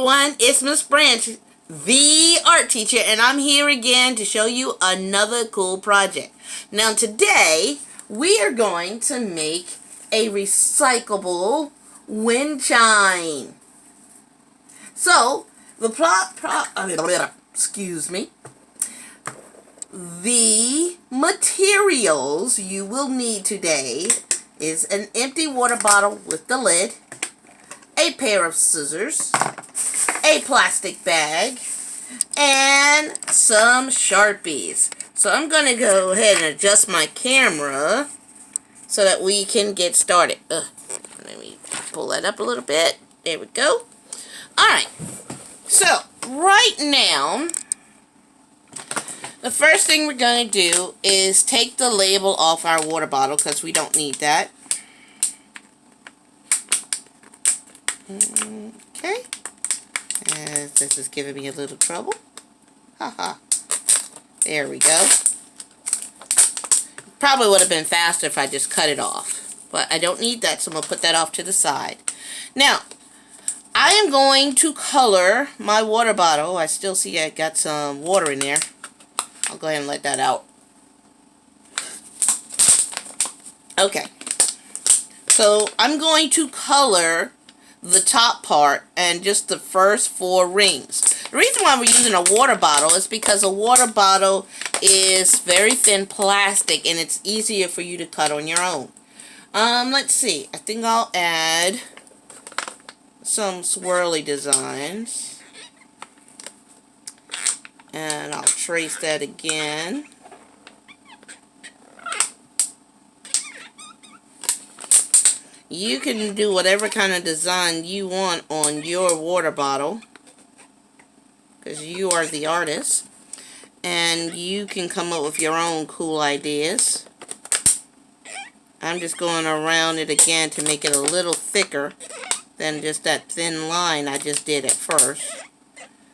everyone, it's Miss Branch, the art teacher, and I'm here again to show you another cool project. Now today, we are going to make a recyclable wind chime. So, excuse me. The materials you will need today is an empty water bottle with the lid, a pair of scissors, a plastic bag, and some Sharpies. So I'm going to go ahead and adjust my camera so that we can get started. Let me pull that up a little bit. There we go. Alright, so right now, the first thing we're going to do is take the label off our water bottle because we don't need that. Okay. This is giving me a little trouble. Haha. There we go. Probably would have been faster if I just cut it off. But I don't need that, so I'm going to put that off to the side. Now, I am going to color my water bottle. I still see I got some water in there. I'll go ahead and let that out. Okay. So, I'm going to color the top part and just the first 4 rings. The reason why we're using a water bottle is because a water bottle is very thin plastic and it's easier for you to cut on your own. Let's see. I think I'll add some swirly designs. And I'll trace that again. You can do whatever kind of design you want on your water bottle, because you are the artist, and you can come up with your own cool ideas. I'm just going around it again to make it a little thicker than just that thin line I just did at first.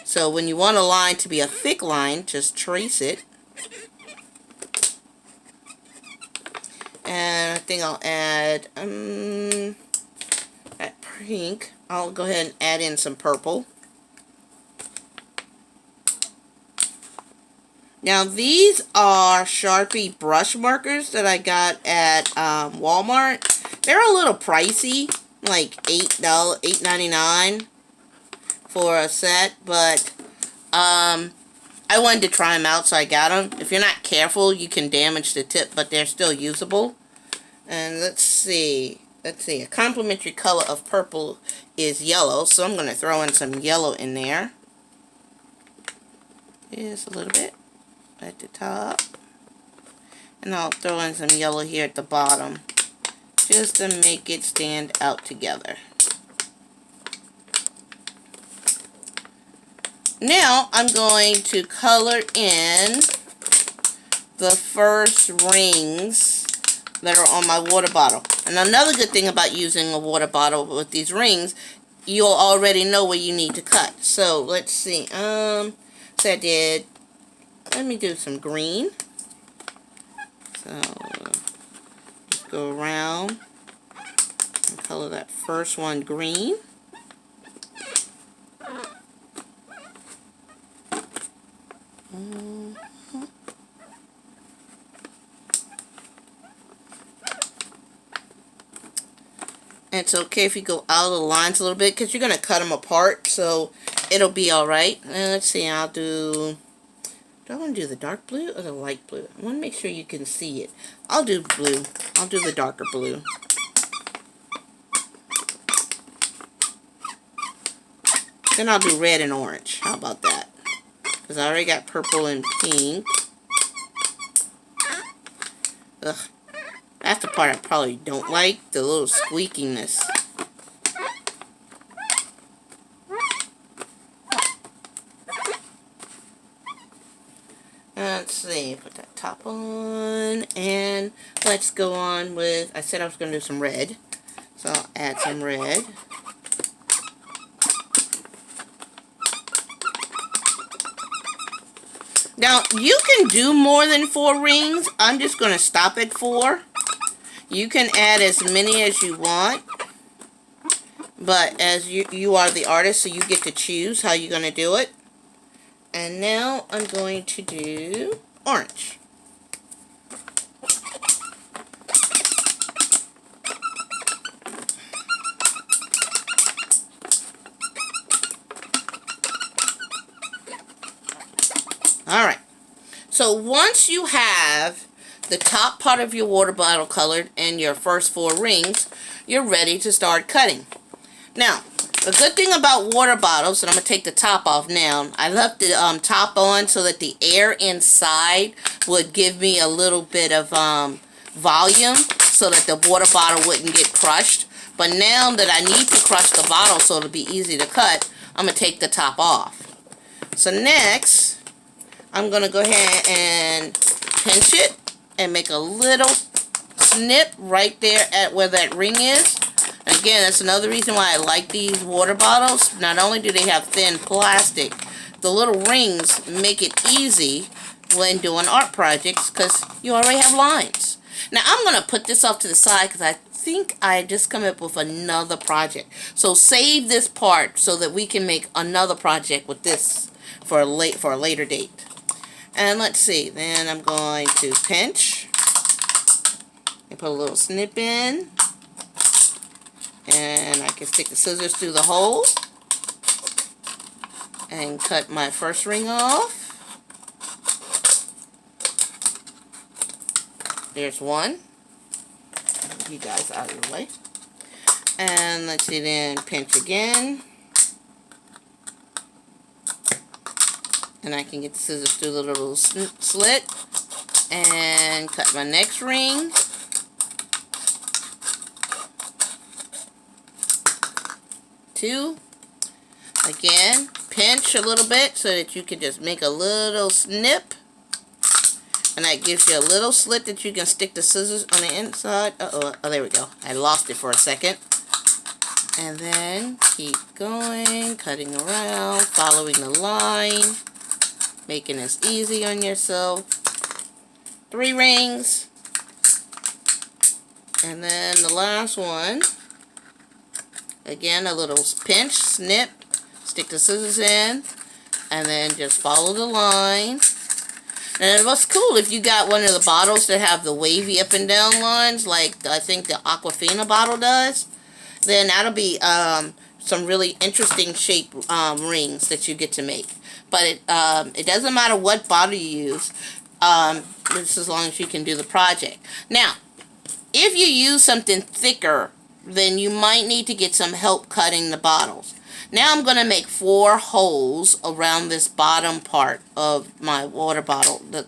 So when you want a line to be a thick line, just trace it. And I think I'll add that pink. I'll go ahead and add in some purple. Now these are Sharpie brush markers that I got at Walmart. They're a little pricey, like $8.99 for a set, but I wanted to try them out, so I got them. If you're not careful, you can damage the tip, but they're still usable. And let's see, a complementary color of purple is yellow, so I'm going to throw in some yellow in there. Just a little bit at the top. And I'll throw in some yellow here at the bottom, just to make it stand out together. Now, I'm going to color in the first rings that are on my water bottle. And another good thing about using a water bottle with these rings, you'll already know where you need to cut. So, let's see. So I did, let me do some green. So, just go around and color that first one green. And it's okay if you go out of the lines a little bit, because you're going to cut them apart, so it'll be alright. And let's see, I'll do I want to do the dark blue or the light blue? I want to make sure you can see it. I'll do blue. I'll do the darker blue. Then I'll do red and orange. How about that? Because I already got purple and pink. Ugh. That's the part I probably don't like. The little squeakiness. Let's see. Put that top on. And let's go on with... I said I was going to do some red. So I'll add some red. Now, you can do more than 4 rings. I'm just going to stop at 4. You can add as many as you want. But as you are the artist, so you get to choose how you're going to do it. And now I'm going to do orange. Alright, so once you have the top part of your water bottle colored and your first 4 rings, you're ready to start cutting. Now, the good thing about water bottles, and I'm going to take the top off now, I left the top on so that the air inside would give me a little bit of volume so that the water bottle wouldn't get crushed. But now that I need to crush the bottle so it'll be easy to cut, I'm going to take the top off. So next, I'm going to go ahead and pinch it and make a little snip right there at where that ring is. And again, that's another reason why I like these water bottles. Not only do they have thin plastic, the little rings make it easy when doing art projects because you already have lines. Now I'm going to put this off to the side because I think I just come up with another project. So save this part so that we can make another project with this for a later date. And let's see, then I'm going to pinch and put a little snip in, and I can stick the scissors through the hole and cut my first ring off. There's one. You guys out of the way. And let's see, then pinch again. And I can get the scissors through the little slit and cut my next ring. Two. Again, pinch a little bit so that you can just make a little snip. And that gives you a little slit that you can stick the scissors on the inside. Oh, there we go. I lost it for a second. And then keep going, cutting around, following the line. Making this easy on yourself. 3 rings. And then the last one. Again, a little pinch, snip, stick the scissors in, and then just follow the line. And what's cool, if you got one of the bottles that have the wavy up and down lines, like I think the Aquafina bottle does, then that'll be some really interesting shape rings that you get to make. But it doesn't matter what bottle you use, just as long as you can do the project. Now, if you use something thicker, then you might need to get some help cutting the bottles. Now I'm going to make 4 holes around this bottom part of my water bottle, the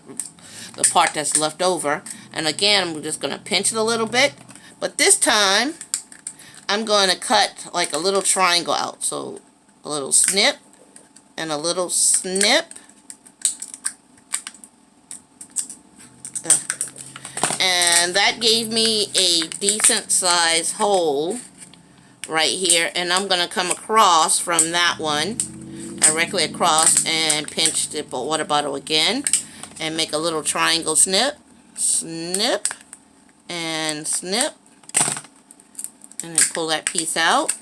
part that's left over. And again, I'm just going to pinch it a little bit. But this time, I'm going to cut like a little triangle out. So a little snip and a little snip. And that gave me a decent size hole right here. And I'm going to come across from that one, directly across, and pinch the water bottle again. And make a little triangle snip. Snip. And snip. And then pull that piece out.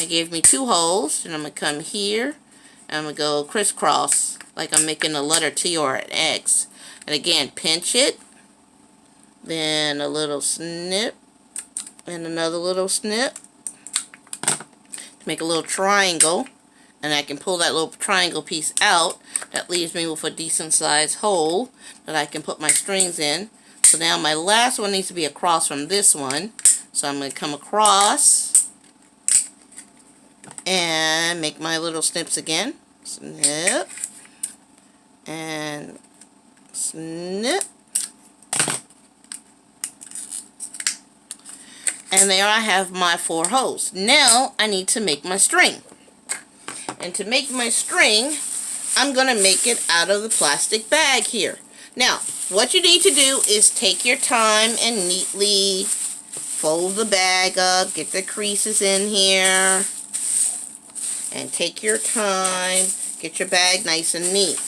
It gave me 2 holes. And I'm going to come here. And I'm going to go crisscross like I'm making a letter T or an X. And again, pinch it. Then a little snip. And another little snip. To make a little triangle. And I can pull that little triangle piece out. That leaves me with a decent sized hole that I can put my strings in. So now my last one needs to be across from this one. So I'm going to come across and make my little snips again. Snip. And snip. And there I have my 4 holes. Now I need to make my string. And to make my string, I'm going to make it out of the plastic bag here. Now, what you need to do is take your time and neatly fold the bag up, get the creases in here, and take your time, get your bag nice and neat.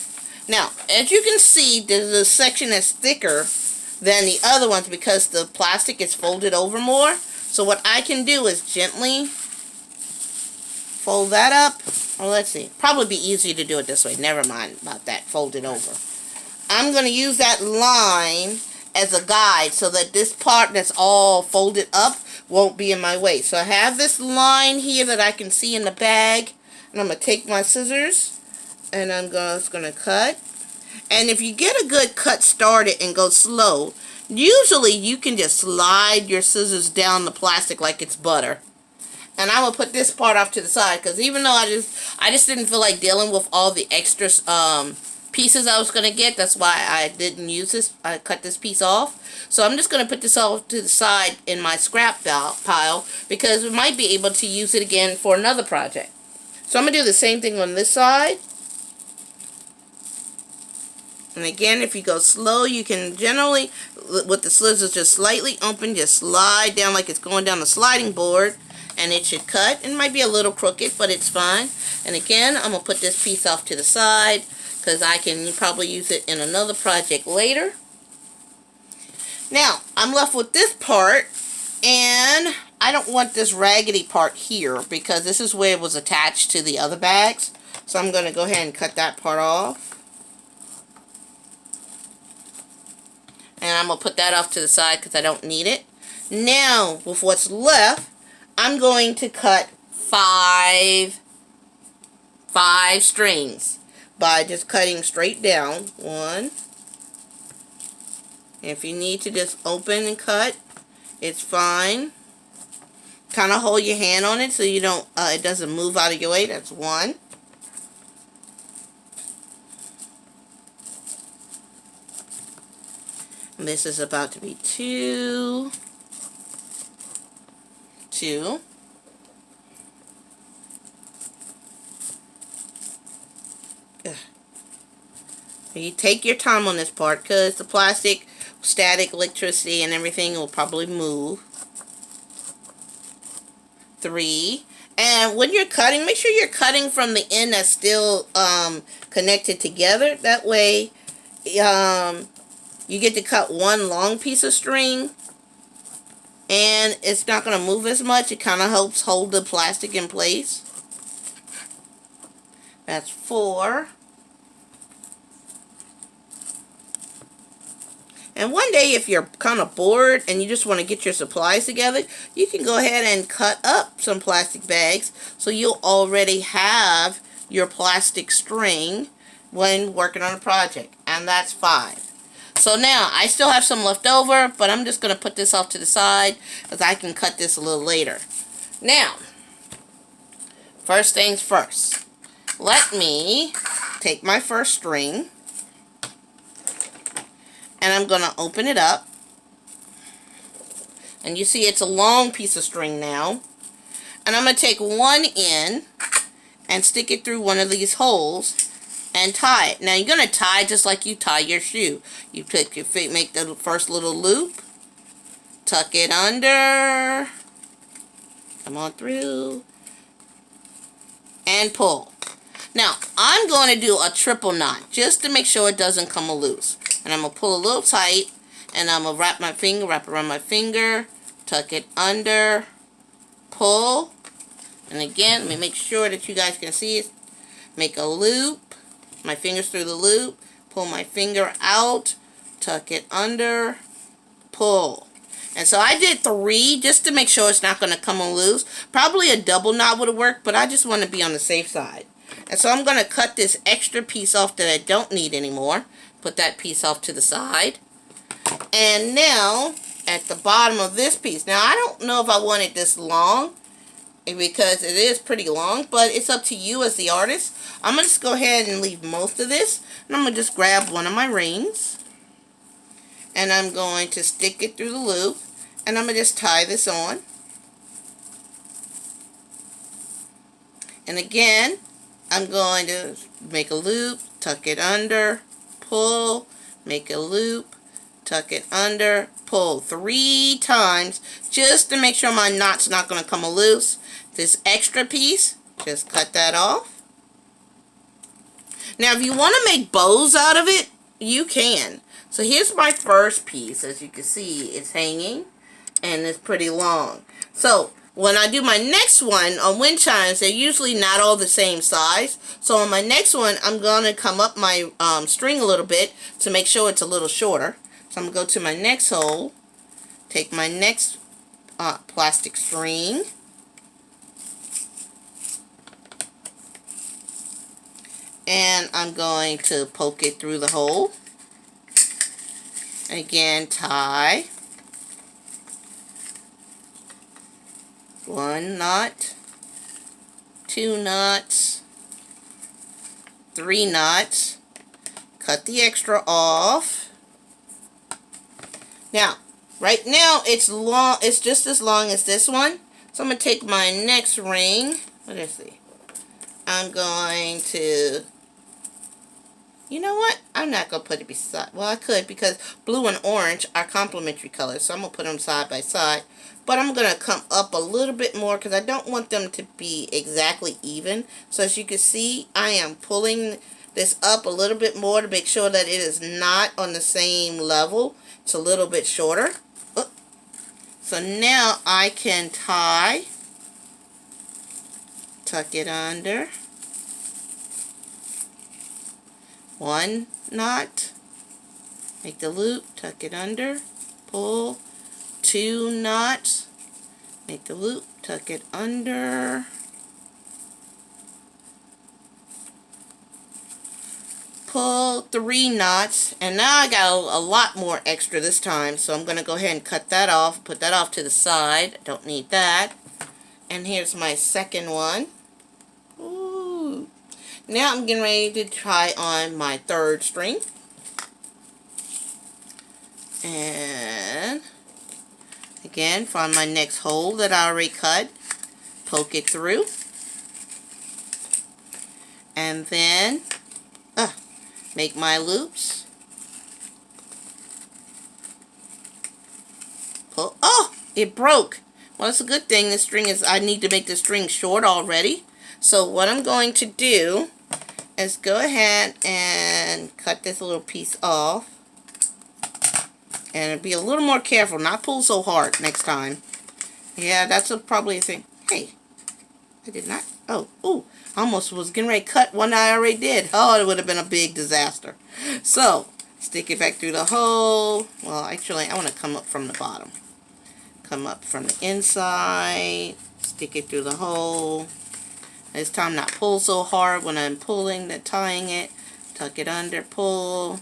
Now, as you can see, there's a section that's thicker than the other ones because the plastic is folded over more. So what I can do is gently fold that up. Well, let's see. Probably be easier to do it this way. Never mind about that. Fold it over. I'm going to use that line as a guide so that this part that's all folded up won't be in my way. So I have this line here that I can see in the bag. And I'm going to take my scissors and I'm just going to cut. And if you get a good cut started and go slow, usually you can just slide your scissors down the plastic like it's butter. And I'm going to put this part off to the side because even though I just didn't feel like dealing with all the extra pieces I was going to get, that's why I didn't use this. I cut this piece off. So I'm just going to put this off to the side in my scrap pile because we might be able to use it again for another project. So I'm going to do the same thing on this side. And again, if you go slow, you can generally, with the scissors just slightly open, just slide down like it's going down the sliding board. And it should cut. It might be a little crooked, but it's fine. And again, I'm going to put this piece off to the side because I can probably use it in another project later. Now, I'm left with this part, and I don't want this raggedy part here because this is where it was attached to the other bags. So I'm going to go ahead and cut that part off. And I'm going to put that off to the side because I don't need it. Now, with what's left, I'm going to cut five strings by just cutting straight down. One. If you need to just open and cut, it's fine. Kind of hold your hand on it so you don't, it doesn't move out of your way. That's one. And this is about to be two. You take your time on this part because the plastic, static, electricity, and everything will probably move. 3. And when you're cutting, make sure you're cutting from the end that's still connected together. That way, you get to cut one long piece of string. And it's not going to move as much. It kind of helps hold the plastic in place. That's 4. And one day, if you're kind of bored and you just want to get your supplies together, you can go ahead and cut up some plastic bags so you'll already have your plastic string when working on a project. And that's 5. So now, I still have some left over, but I'm just going to put this off to the side because I can cut this a little later. Now, first things first. Let me take my first string, and I'm going to open it up. And you see it's a long piece of string now. And I'm going to take one end and stick it through one of these holes and tie it. Now you're going to tie just like you tie your shoe. You take your feet, make the first little loop, tuck it under, come on through, and pull. Now I'm going to do a triple knot just to make sure it doesn't come loose. And I'm going to pull a little tight, and I'm going to wrap around my finger, tuck it under, pull, and again, let me make sure that you guys can see it. Make a loop. My fingers through the loop, pull my finger out, tuck it under, pull. And so I did 3 just to make sure it's not going to come loose. Probably a double knot would have worked, but I just want to be on the safe side. And so I'm going to cut this extra piece off that I don't need anymore. Put that piece off to the side. And now, at the bottom of this piece, now I don't know if I want it this long, because it is pretty long, but it's up to you as the artist. I'm going to just go ahead and leave most of this, and I'm going to just grab one of my rings, and I'm going to stick it through the loop, and I'm going to just tie this on. And again, I'm going to make a loop, tuck it under, pull, make a loop, tuck it under, pull 3 times just to make sure my knot's not going to come loose. This extra piece, just cut that off. Now if you want to make bows out of it, you can. So here's my first piece. As you can see, it's hanging and it's pretty long. So when I do my next one on wind chimes, they're usually not all the same size. So on my next one, I'm going to come up my string a little bit to make sure it's a little shorter. So I'm going to go to my next hole, take my next plastic string, and I'm going to poke it through the hole. Again, tie. 1 knot, 2 knots, 3 knots. Cut the extra off. Now, right now it's long. It's just as long as this one. So I'm gonna take my next ring. What is it? I'm going to. You know what? I'm not going to put it beside. Well, I could because blue and orange are complementary colors. So I'm going to put them side by side. But I'm going to come up a little bit more because I don't want them to be exactly even. So as you can see, I am pulling this up a little bit more to make sure that it is not on the same level. It's a little bit shorter. So now I can tie, tuck it under. 1 knot, make the loop, tuck it under, pull, 2 knots, make the loop, tuck it under, pull, 3 knots, and now I got a lot more extra this time, so I'm going to go ahead and cut that off, put that off to the side. Don't need that. And here's my second one. Ooh. Now I'm getting ready to try on my third string. And again, find my next hole that I already cut, poke it through, and then make my loops. Pull. Oh, it broke. Well, it's a good thing this string is, I need to make the string short already. So what I'm going to do is go ahead and cut this little piece off. And be a little more careful, not pull so hard next time. Yeah, that's probably a thing. Hey, I did not. Oh, ooh, almost was getting ready to cut one I already did. Oh, it would have been a big disaster. So, stick it back through the hole. Well, actually, I want to come up from the bottom. Come up from the inside. Stick it through the hole. This time not pull so hard when I'm pulling, tying it. Tuck it under, pull.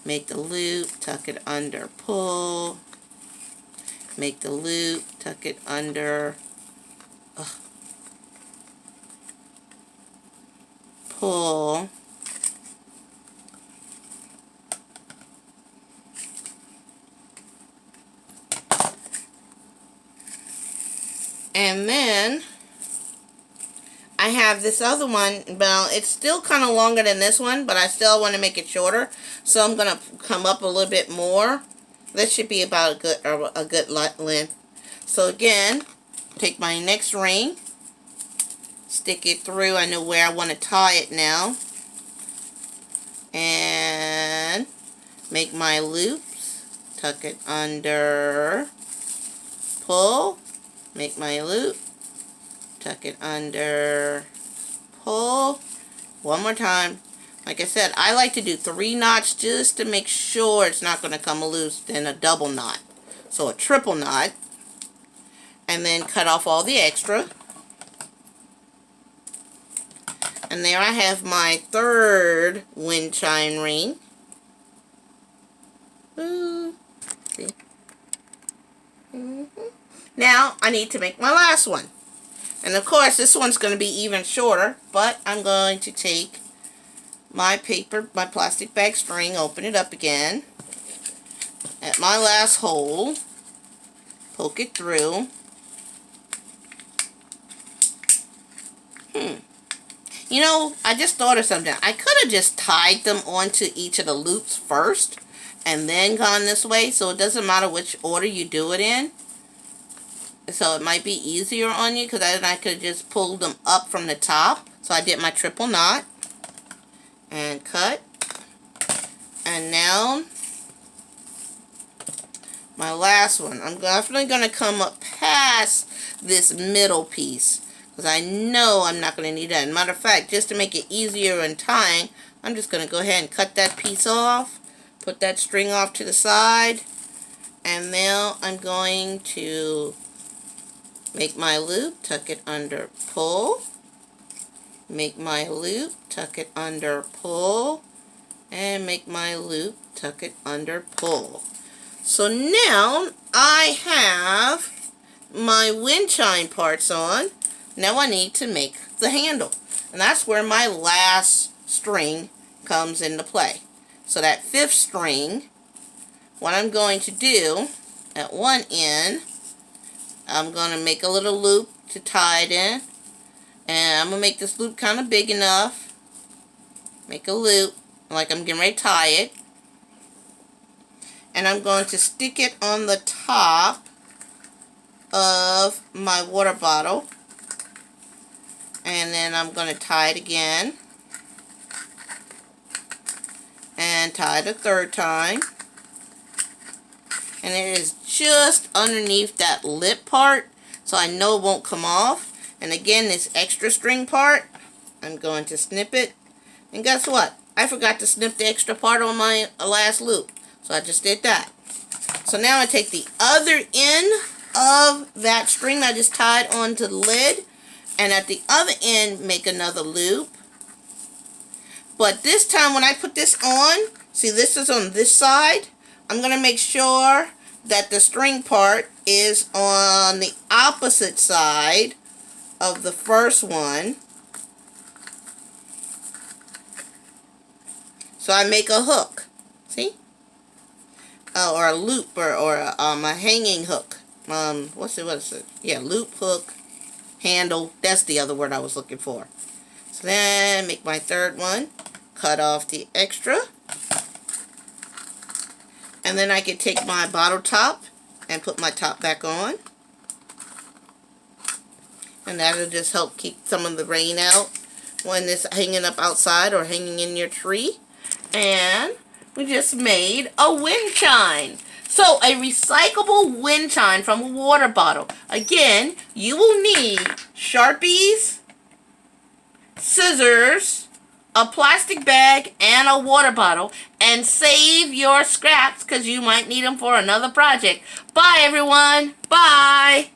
Make the loop, tuck it under, pull. Make the loop, tuck it under. Pull. And then I have this other one. Well, it's still kind of longer than this one, but I still want to make it shorter. So I'm going to come up a little bit more. This should be about a good length. So again, take my next ring, stick it through. I know where I want to tie it now. And make my loops. Tuck it under. Pull. Make my loop. Tuck it under. Pull. One more time. Like I said, I like to do 3 knots just to make sure it's not going to come loose. Then a double knot. So a triple knot. And then cut off all the extra. And there I have my third wind chime ring. Ooh. See? Now I need to make my last one. And of course this one's going to be even shorter, but I'm going to take my paper, my plastic bag string, open it up again at my last hole, poke it through. You know, I just thought of something. I could have just tied them onto each of the loops first and then gone this way, so it doesn't matter which order you do it in. So it might be easier on you, because then I could have just pulled them up from the top. So I did my triple knot and cut. And now my last one. I'm definitely going to come up past this middle piece, because I know I'm not going to need that. As a matter of fact, just to make it easier in tying, I'm just going to go ahead and cut that piece off, put that string off to the side, and now I'm going to make my loop, tuck it under, pull, make my loop, tuck it under, pull, and make my loop, tuck it under, pull. So now I have my wind chime parts on. Now I need to make the handle. And that's where my last string comes into play. So that fifth string, what I'm going to do at one end, I'm going to make a little loop to tie it in. And I'm going to make this loop kind of big enough. Make a loop like I'm getting ready to tie it. And I'm going to stick it on the top of my water bottle. And then I'm going to tie it again. And tie it a third time. And it is just underneath that lip part, so I know it won't come off. And again, this extra string part, I'm going to snip it. And guess what? I forgot to snip the extra part on my last loop. So I just did that. So now I take the other end of that string I just tied onto the lid, and at the other end make another loop. But this time when I put this on, see, this is on this side, I'm going to make sure that the string part is on the opposite side of the first one. So I make a hook, see? Or a loop, or a hanging hook. What is it? Yeah, loop, hook, handle. That's the other word I was looking for. So then make my third one. Cut off the extra. And then I can take my bottle top and put my top back on. And that'll just help keep some of the rain out when it's hanging up outside or hanging in your tree. And we just made a wind chime. So a recyclable wind chime from a water bottle. Again, you will need Sharpies, scissors, a plastic bag, and a water bottle. And save your scraps because you might need them for another project. Bye, everyone. Bye.